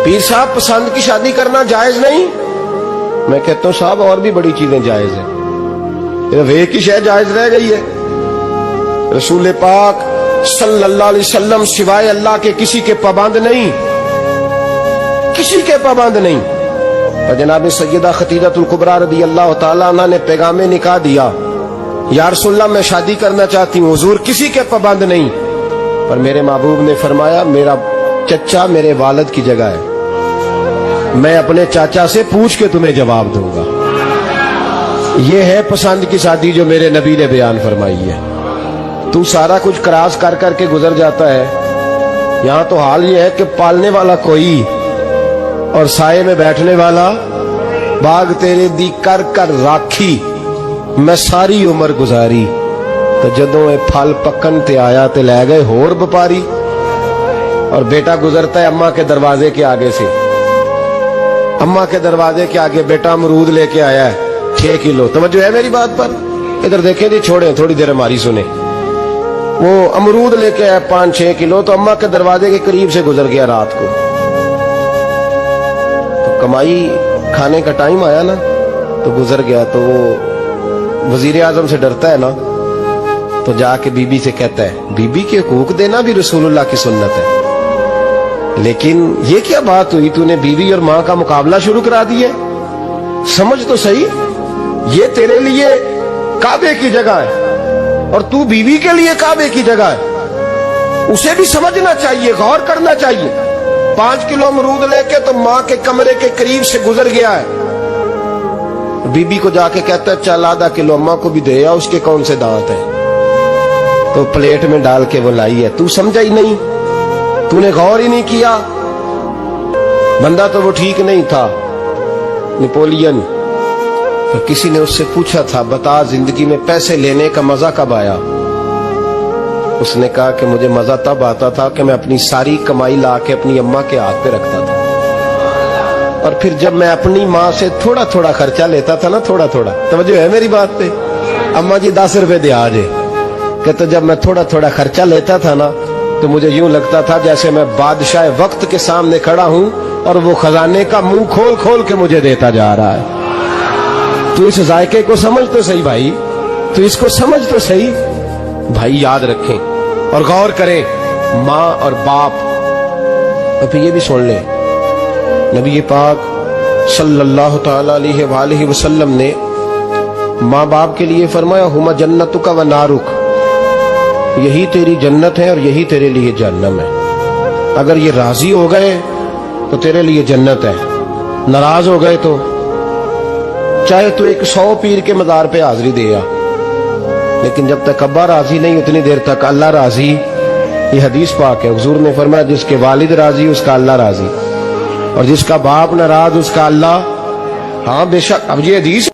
پیر صاحب پسند کی شادی کرنا جائز نہیں؟ میں کہتا ہوں صاحب اور بھی بڑی چیزیں جائز ہیں، صرف ایک ہی شے جائز رہ گئی ہے۔ رسول پاک صلی اللہ علیہ وسلم سوائے اللہ کے کسی کے پابند نہیں، کسی کے پابند نہیں۔ اور جناب سیدہ خدیجہ الکبریٰ رضی اللہ تعالیٰ عنہ نے پیغام نکاح دیا، یا رسول اللہ میں شادی کرنا چاہتی ہوں، حضور کسی کے پابند نہیں، پر میرے محبوب نے فرمایا میرا چچا میرے والد کی جگہ ہے، میں اپنے چاچا سے پوچھ کے تمہیں جواب دوں گا۔ یہ ہے پسند کی شادی جو میرے نبی نے بیان فرمائی ہے۔ تو سارا کچھ کراس کر کر کے گزر جاتا ہے، یہاں تو حال یہ ہے کہ پالنے والا کوئی اور سائے میں بیٹھنے والا، باغ تیرے دی کر کر راکھی میں ساری عمر گزاری، تو جدوں اے پھل پکن تے آیا تے لے گئے ہور بپاری۔ اور بیٹا گزرتا ہے اماں کے دروازے کے آگے سے، اماں کے دروازے کے آگے بیٹا امرود لے کے آیا ہے 6 کلو، توجہ ہے میری بات پر؟ ادھر دیکھیں جی، چھوڑیں تھوڑی دیر ہماری سنیں۔ وہ امرود لے کے آیا 5-6 کلو، تو اماں کے دروازے کے قریب سے گزر گیا رات کو، تو کمائی کھانے کا ٹائم آیا نا تو گزر گیا، تو وہ وزیر اعظم سے ڈرتا ہے نا، تو جا کے بی بی سے کہتا ہے بی بی کے حقوق دینا بھی رسول اللہ کی سنت ہے، لیکن یہ کیا بات ہوئی، تو نے بیوی اور ماں کا مقابلہ شروع کرا دیا؟ سمجھ تو صحیح، یہ تیرے لیے کعبے کی جگہ ہے اور تو بیوی کے لیے کعبے کی جگہ ہے، اسے بھی سمجھنا چاہیے، غور کرنا چاہیے۔ 5 کلو امرود لے کے تو ماں کے کمرے کے قریب سے گزر گیا ہے، بی بی کو جا کے کہتا ہے چل آدھا کلو اماں کو بھی دے، اس کے کون سے دانت ہیں، تو پلیٹ میں ڈال کے وہ لائی ہے۔ تو سمجھا ہی نہیں، تو نے غور ہی نہیں کیا۔ بندہ تو وہ ٹھیک نہیں تھا، نیپولین، تو کسی نے اس سے پوچھا تھا بتا زندگی میں پیسے لینے کا مزہ کب آیا؟ اس نے کہا کہ مجھے مزہ تب آتا تھا کہ میں اپنی ساری کمائی لا کے اپنی اماں کے ہاتھ پہ رکھتا تھا، اور پھر جب میں اپنی ماں سے تھوڑا تھوڑا خرچہ لیتا تھا نا، تھوڑا تھوڑا، توجہ ہے میری بات پہ؟ اماں جی 10 روپے دے آجے، کہتا جب میں تھوڑا تھوڑا خرچہ لیتا تھا نا تو مجھے یوں لگتا تھا جیسے میں بادشاہ وقت کے سامنے کھڑا ہوں اور وہ خزانے کا منہ کھول کھول کے مجھے دیتا جا رہا ہے۔ تو اس ذائقے کو سمجھ تو صحیح بھائی، تو اس کو سمجھ تو صحیح بھائی، یاد رکھیں اور غور کریں۔ ماں اور باپ، اور پھر یہ بھی سن لیں، نبی پاک صلی اللہ تعالی علیہ وآلہ وسلم نے ماں باپ کے لیے فرمایا ہما جنتک و نارک، یہی تیری جنت ہے اور یہی تیرے لیے جہنم ہے۔ اگر یہ راضی ہو گئے تو تیرے لیے جنت ہے، ناراض ہو گئے تو چاہے تو 100 پیر کے مزار پہ حاضری دے آ، لیکن جب تک ابا راضی نہیں اتنی دیر تک اللہ راضی۔ یہ حدیث پاک ہے، حضور نے فرمایا جس کے والد راضی اس کا اللہ راضی، اور جس کا باپ ناراض اس کا اللہ، ہاں بے شک۔ اب یہ حدیث